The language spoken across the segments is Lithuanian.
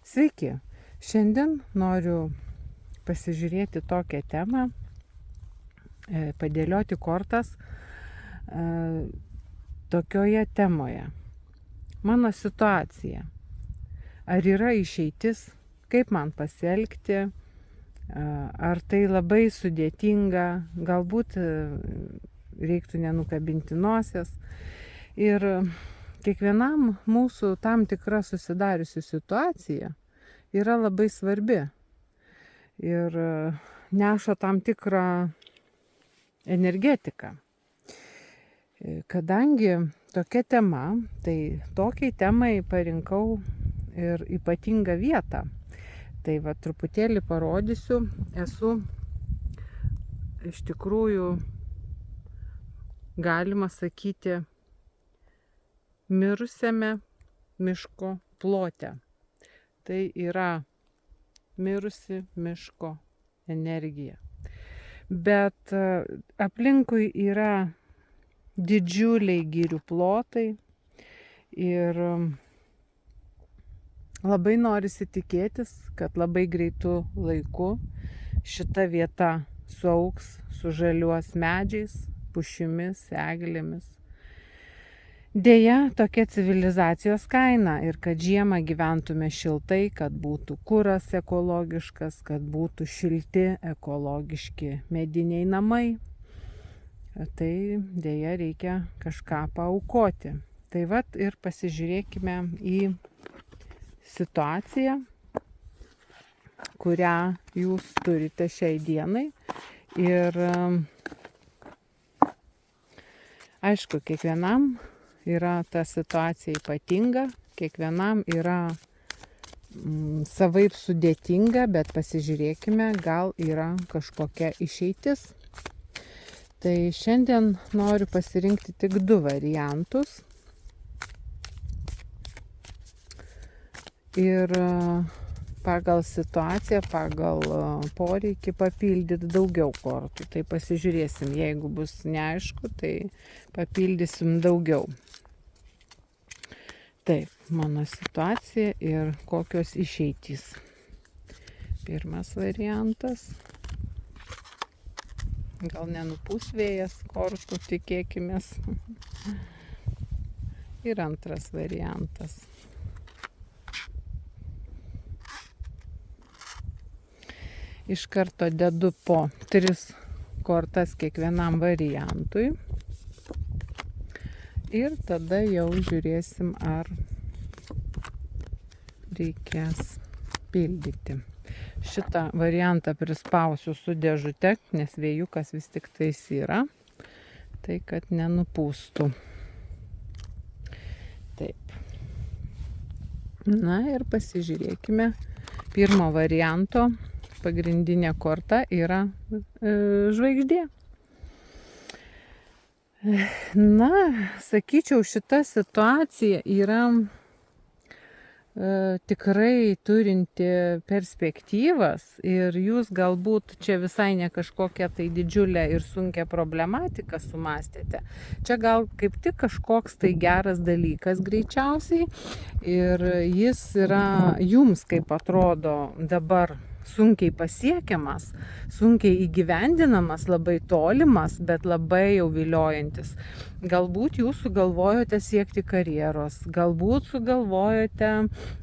Sveiki! Šiandien noriu pasižiūrėti tokią temą, padėlioti kortas tokioje temoje. Mano situacija. Ar yra išeitis, kaip man pasielgti, ar tai labai sudėtinga, galbūt reiktų nenukabinti nosies. Ir kiekvienam mūsų tam tikra susidariusi situacija yra labai svarbi ir neša tam tikrą energetiką. Kadangi tokia tema, tai tokiai temai parinkau ir ypatingą vietą. Tai va truputėlį parodysiu, esu iš tikrųjų, galima sakyti, mirusiame miško plote. Tai yra mirusi miško energija. Bet aplinkui yra didžiuliai girių plotai ir labai norisi tikėtis, kad labai greitu laiku šita vieta suaugs, sužaliuos medžiais, pušimis, eglėmis. Deja, tokia civilizacijos kaina ir kad žiemą gyventume šiltai, kad būtų kuras ekologiškas, kad būtų šilti ekologiški mediniai namai, tai deja reikia kažką paaukoti. Tai vat ir pasižiūrėkime į situaciją, kurią jūs turite šiai dienai. Ir aišku, kiekvienam yra ta situacija ypatinga, kiekvienam yra savaip sudėtinga, bet pasižiūrėkime, gal yra kažkokia išeitis. Tai šiandien noriu pasirinkti tik 2 variantus. Ir pagal situaciją, pagal poreikį papildyti daugiau kortų. Tai pasižiūrėsim, jeigu bus neaišku, tai papildysim daugiau. Taip, mano situacija ir kokios išeitys. Pirmas variantas. Gal nenupūs vėjas kortų, tikėkimės. Ir antras variantas. Iš karto dedu po 3 kortas kiekvienam variantui. Ir tada jau žiūrėsim, ar reikės pildyti. Šitą variantą prispausiu su dėžute, nes vėjukas vis tik tais yra. Tai kad nenupūstų. Taip. Na ir pasižiūrėkime. Pirmo varianto pagrindinė korta yra žvaigždė. Na, sakyčiau, šita situacija yra tikrai turinti perspektyvas ir jūs galbūt čia visai ne kažkokią tai didžiulę ir sunkią problematiką sumastėte. Čia gal kaip tik kažkoks tai geras dalykas greičiausiai ir jis yra jums, kaip atrodo dabar, sunkiai pasiekiamas, sunkiai įgyvendinamas, labai tolimas, bet labai jau viliojantis. Galbūt jūs sugalvojote siekti karjeros, galbūt sugalvojote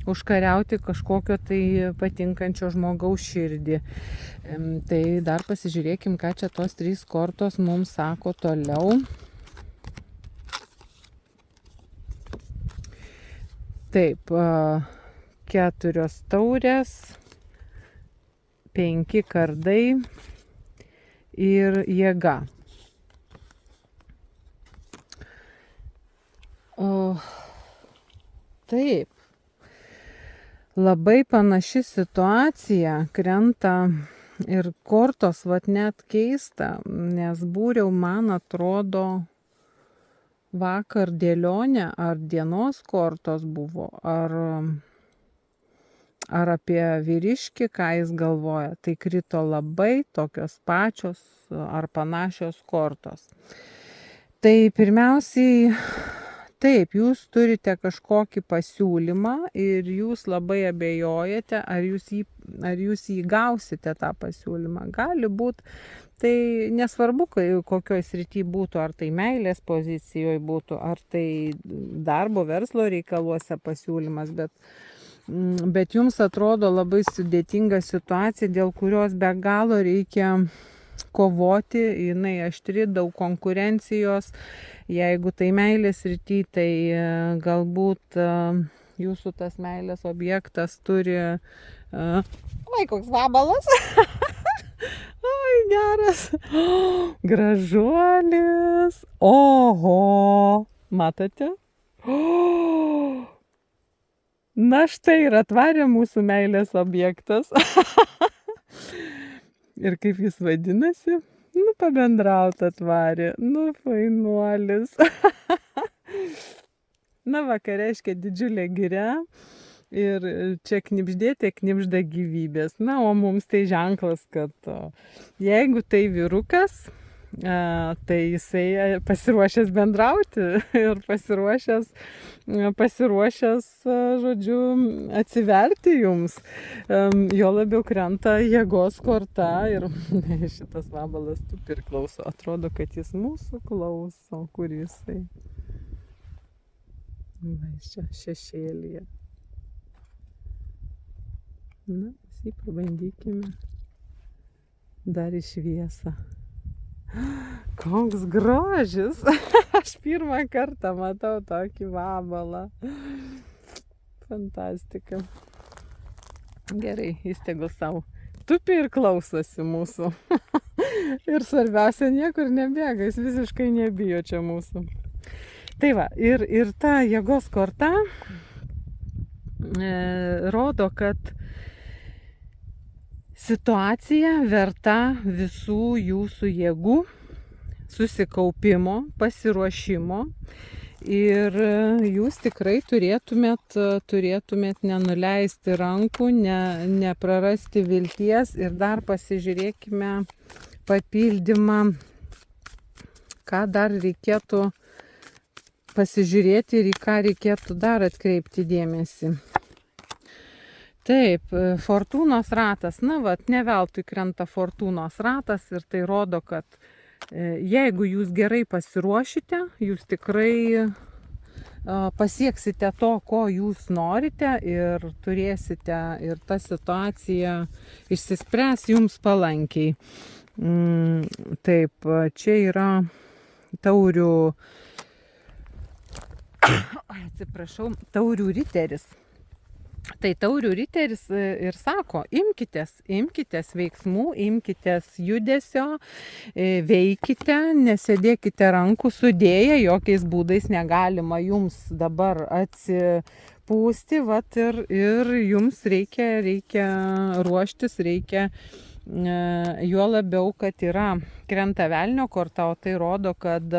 užkariauti kažkokio tai patinkančio žmogaus širdį. Tai dar pasižiūrėkim, ką čia tos 3 kortos mums sako toliau. Taip, 4 taurės. 5 kardai ir jėga. Taip. Labai panaši situacija krenta ir kortos vat net keista, nes būriau, man atrodo, vakar dėlionė ar dienos kortos buvo, ar apie vyriškį, ką jis galvoja, tai krito labai tokios pačios ar panašios kortos. Tai pirmiausiai Taip, jūs turite kažkokį pasiūlymą ir jūs labai abejojate, ar jūs jį gausite tą pasiūlymą. Gali būti, tai nesvarbu, kokioj srity būtų, ar tai meilės pozicijoje būtų, ar tai darbo verslo reikaluose pasiūlymas, bet jums atrodo labai sudėtinga situacija, dėl kurios be galo reikia kovoti, jinai aštri, daug konkurencijos. Jeigu tai meilės srity, tai galbūt jūsų tas meilės objektas turi... Oi, koks vabalas! Oi, geras! Gražuolis! Oho! Matote? Na štai ir atvarė mūsų meilės objektas. Ir kaip jis vadinasi? Nu, pabendraut atvarė. Nu, fainuolis. Na, ką reiškia didžiulė giria. Ir čia knibždėte, knibžda gyvybės. Na, o mums tai ženklas, kad jeigu tai vyrukas, tai jisai pasiruošęs bendrauti ir pasiruošęs, žodžiu, atsiverti jums. Jo labiau krenta jėgos korta ir šitas vabalas tupi ir klauso. Atrodo, kad jis mūsų klauso, kur jisai. Va, čia šešėlyje. Na, jį pabandykime dar į šviesą. Koks grožis! Aš pirmą kartą matau tokį vabalą. Fantastika. Gerai, jis tegul savo tupi ir klausosi mūsų. Ir svarbiausia, niekur nebėga, jis visiškai nebijo čia mūsų. Tai va, ir ta jėgos korta rodo, kad situacija verta visų jūsų jėgų, susikaupimo, pasiruošimo ir jūs tikrai turėtumėt nenuleisti rankų, neprarasti vilties ir dar pasižiūrėkime papildymą, ką dar reikėtų pasižiūrėti ir į ką reikėtų dar atkreipti dėmesį. Taip, fortūnos ratas, na vat, ne veltui krenta fortūnos ratas ir tai rodo, kad jeigu jūs gerai pasiruošite, jūs tikrai pasieksite to, ko jūs norite ir turėsite ir ta situacija išsispręs jums palankiai. Taip, čia yra taurių, taurių riteris. Tai taurių riteris ir sako, imkitės veiksmų, imkitės judesio, veikite, nesėdėkite rankų sudėję, jokiais būdais negalima jums dabar atsipūsti, vat ir jums reikia ruoštis, reikia, juo labiau, kad yra krenta velnio korta, o tai rodo, kad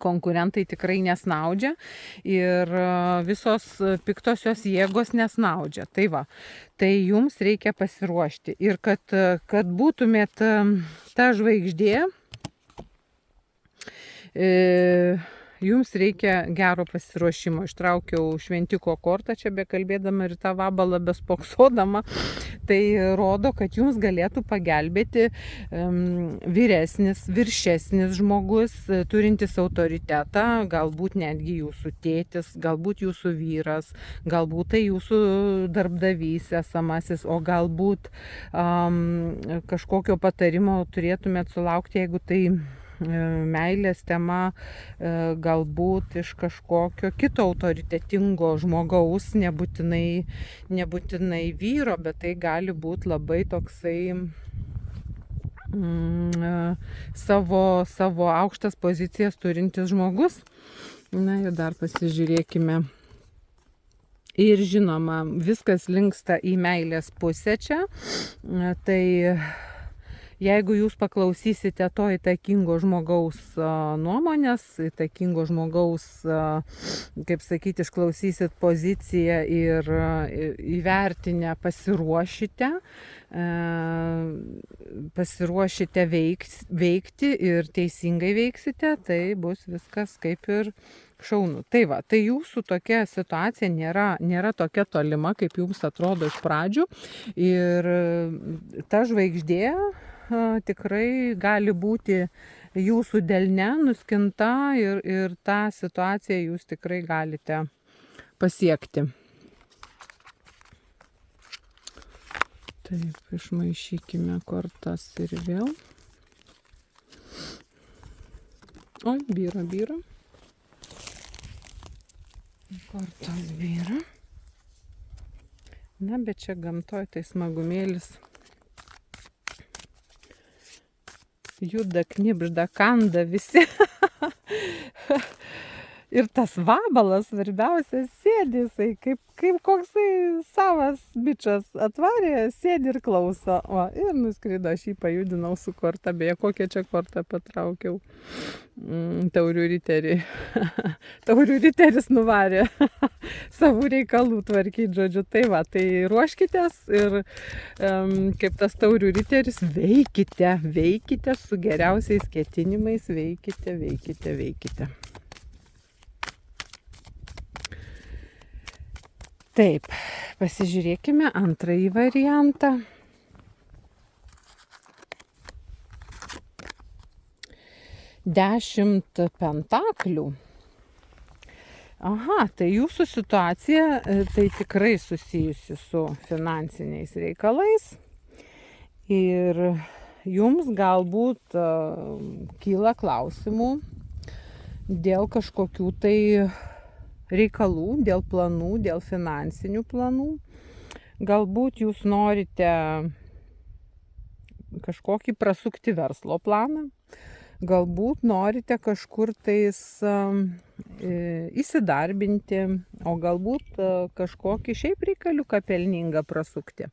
konkurentai tikrai nesnaudžia ir visos piktosios jėgos nesnaudžia. Tai va, tai jums reikia pasiruošti. Ir kad būtumėt ta žvaigždė, jums reikia gero pasiruošimo. Ištraukiau šventiko kortą čia bekalbėdama ir tą vabalą bespoksodama. Tai rodo, kad jums galėtų pagelbėti vyresnis, viršesnis žmogus, turintis autoritetą, galbūt netgi jūsų tėtis, galbūt jūsų vyras, galbūt tai jūsų darbdavys esamasis, o galbūt kažkokio patarimo turėtumėt sulaukti, jeigu tai meilės tema, galbūt iš kažkokio kito autoritetingo žmogaus, nebūtinai vyro, bet tai gali būti labai toksai savo aukštas pozicijas turintis žmogus. Na ir dar pasižiūrėkime. Ir žinoma, viskas linksta į meilės pusę čia. Tai jeigu jūs paklausysite to įtakingo žmogaus nuomonės, įtakingo žmogaus, kaip sakyti, išklausysit poziciją ir įvertinę pasiruošite, pasiruošite veikti ir teisingai veiksite, tai bus viskas kaip ir šaunu. Tai va, tai jūsų tokia situacija nėra tokia tolima, kaip jums atrodo iš pradžių. Ir ta žvaigždė tikrai gali būti jūsų delne nuskinta ir tą situaciją jūs tikrai galite pasiekti. Taip, išmaišykime kortas ir vėl. Oi, byra. Kortos byra. Na, bet čia gamtoj tai smagumėlis. Juda, knibžda, kanda visi. Ir tas vabalas, svarbiausia, sėdi jisai, kaip koksai savas bičas atvarė, sėdi ir klauso. O, ir nuskrido, aš jį pajudinau su korta, beje, kokią čia kortą patraukiau. Taurių riterį. Taurių riteris nuvarė savų reikalų tvarkyti, žodžiu. Tai va, tai ruoškitės ir kaip tas taurių riteris, veikite su geriausiais ketinimais, veikite. Taip, pasižiūrėkime antrąjį variantą. Dešimt pentaklių. Aha, tai jūsų situacija tai tikrai susijusi su finansiniais reikalais. Ir jums galbūt kyla klausimų dėl kažkokių tai reikalų, dėl planų, dėl finansinių planų. Galbūt jūs norite kažkokį prasukti verslo planą, galbūt norite kažkur tais įsidarbinti, o galbūt kažkokį šiaip reikaliuką pelningą prasukti.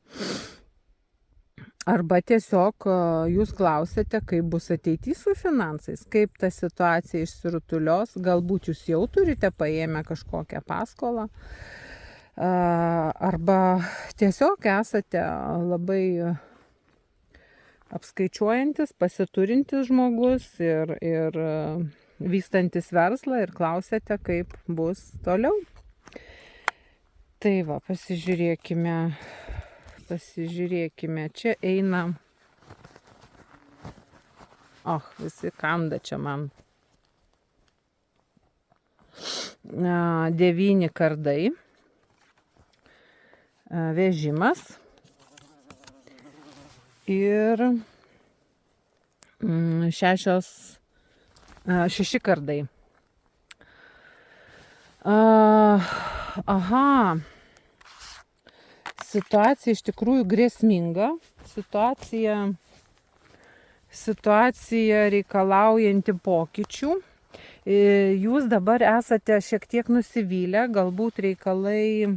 Arba tiesiog jūs klausėte, kaip bus ateity su finansais, kaip ta situacija išsirutulios, galbūt jūs jau turite paėmę kažkokią paskolą, arba tiesiog esate labai apskaičiuojantis, pasiturintis žmogus ir vystantis verslą ir klausėte, kaip bus toliau. Tai va, pasižiūrėkime, čia eina, visi kanda čia man, 9 kardai, vežimas ir 6 kardai. Situacija iš tikrųjų grėsminga, situacija reikalaujanti pokyčių. Jūs dabar esate šiek tiek nusivylę, galbūt reikalai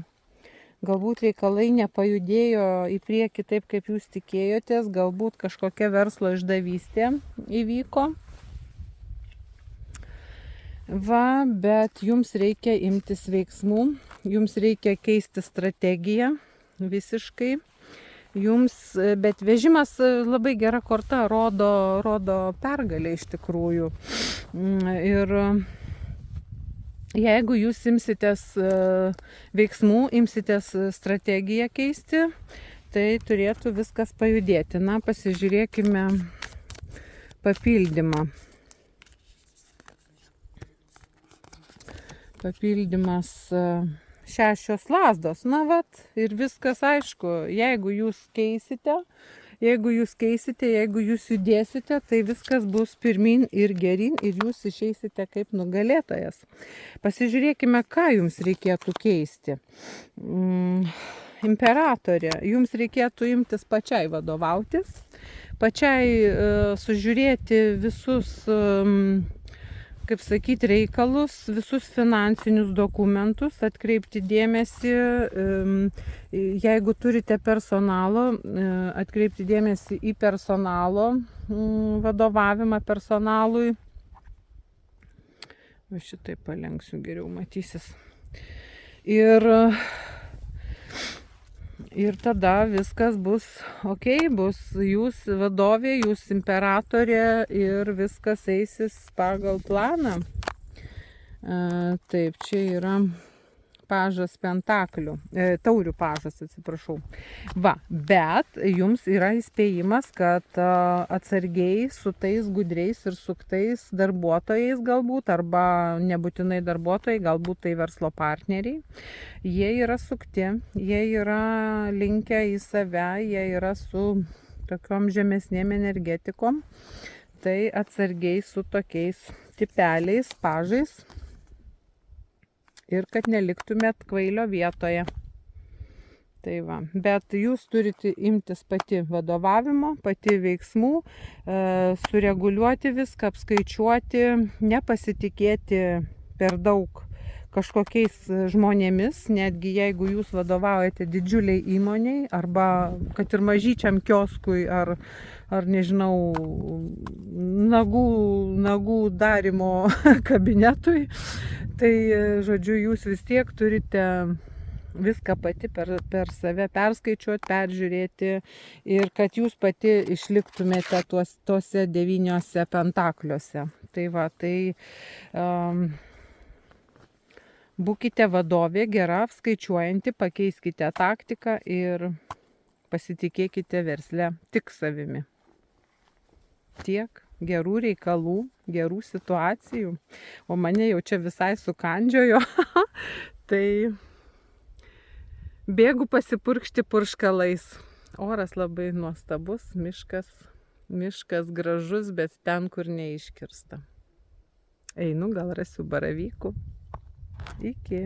nepajudėjo į priekį taip, kaip jūs tikėjotės, galbūt kažkokia verslo išdavystė įvyko. Va, bet jums reikia imtis veiksmų, jums reikia keisti strategiją. Visiškai jums, bet vežimas labai gera korta, rodo pergalę iš tikrųjų. Ir jeigu jūs imsitės veiksmų, imsitės strategiją keisti, tai turėtų viskas pajudėti. Na, pasižiūrėkime papildymą. Papildymas 6 lazdos. Na vat, ir viskas aišku. Jeigu jūs keisite, jeigu jūs judėsite, tai viskas bus pirmin ir gerin ir jūs išeisite kaip nugalėtojas. Pasižiūrėkime, ką jums reikėtų keisti. Imperatorė, jums reikėtų imtis pačiai vadovautis, pačiai sužiūrėti visus kaip sakyti, reikalus, visus finansinius dokumentus, atkreipti dėmesį, jeigu turite personalo, atkreipti dėmesį į personalo vadovavimą personalui. Šitai palenksiu, geriau matysis. Ir Ir tada viskas bus ok, bus jūs vadovė, jūs imperatorė ir viskas eisis pagal planą. Taip, čia yra pažas pentaklių, taurių pažas, atsiprašau. Va, bet jums yra įspėjimas, kad atsargiai su tais gudriais ir suktais darbuotojais galbūt, arba nebūtinai darbuotojai, galbūt tai verslo partneriai. Jie yra sukti, jie yra linkę į save, jie yra su tokiom žemesnėm energetikom. Tai atsargiai su tokiais tipeliais, pažais. Ir kad neliktumėt kvailio vietoje. Tai va, bet jūs turite imtis pati vadovavimo, pati veiksmų, sureguliuoti viską, apskaičiuoti, nepasitikėti per daug kažkokiais žmonėmis, netgi jeigu jūs vadovaujate didžiuliai įmoniai, arba kad ir mažyčiam kioskui, ar nežinau, nagų darimo kabinetui. Tai, žodžiu, jūs vis tiek turite viską pati per save perskaičiuoti, peržiūrėti ir kad jūs pati išliktumėte tuose 9 pentakliuose. Tai va, tai būkite vadovė gera, skaičiuojanti, pakeiskite taktiką ir pasitikėkite versle tik savimi. Tiek gerų reikalų, gerų situacijų, o mane jau čia visai sukandžiojo, tai bėgu pasipurkšti purškalais. Oras labai nuostabus, miškas gražus, bet ten, kur neiškirsta. Einu, gal rasiu baravykų. Iki.